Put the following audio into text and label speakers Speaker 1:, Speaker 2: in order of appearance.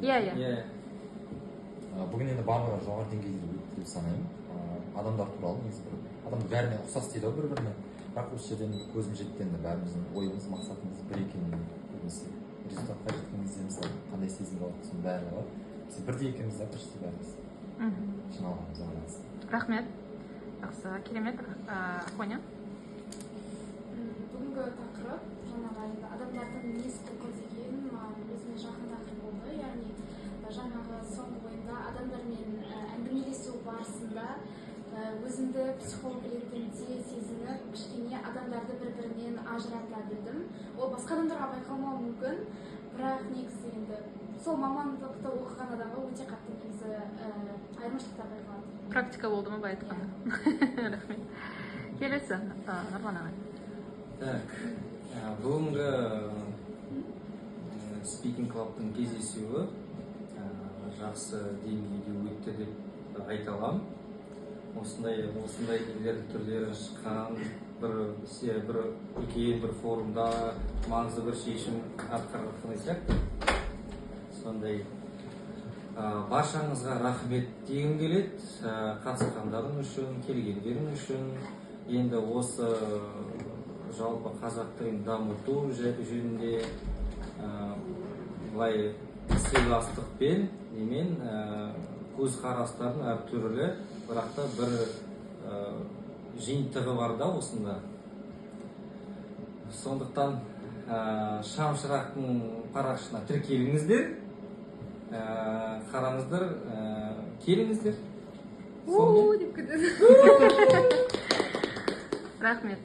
Speaker 1: Иә.
Speaker 2: Бүгін енді барлығы жоғары деңгейде өтті деп санаймын. Адамдар туралы негізі бір адамдар бәріне ұқсас дейді ғой бір-біріне. Бірақ осы жерден көзім жетті, енді бәріміздің ойымыз, мақсатымыз бір екенін көбінесе результатқа жеткен кезде мысалы қандай сезім болады, соның бәрі бар. Біз бірдей екенбіз да почти бәріміз. Жиналғанымызға байланысты.
Speaker 1: Рахмет. Жақсы, керемет. Афоня?
Speaker 3: Бүгінгі тақырып жаңағы адамдардың мінез құлқы деген маған өзіме жақын тақырып болды. Яғни жаңағы соңғы ойында адамдармен әңгімелесу барысында өзімді психолог ретінде сезініп, кішкене адамдарды бір-бірінен ажырата білдім. Ол басқа адамдарға байқалмауы мүмкін, бірақ негізі енді сол мамандықты оқыған адамға өте қатты негізі айырмашылықтар байқалады.
Speaker 1: Практика болды ма былай айтқанда? Рахмет. Келесі, Нұрлан ағай.
Speaker 4: Так, бүгінгі Speaking Club'тың кездесуі жақсы деңгейде өтті деп айта аламын. Осындай түрлері шыққан бір үлкен бір форумда маңызды бір шешім атқарған сияқты. Сондай баршаңызға рахмет дегім келеді, қатысқандарың үшін, келгендерің үшін. Енді осы жалпы қазақ тілін дамыту жөнінде былай сыйластықпен немен көзқарастардың әртүрлі, бірақ та бір жиынтығы бар да осында. Сондықтан Шамшырақтың парақшасына тіркеліңіздер, қараңыздар, келіңіздер.
Speaker 1: Рахмет.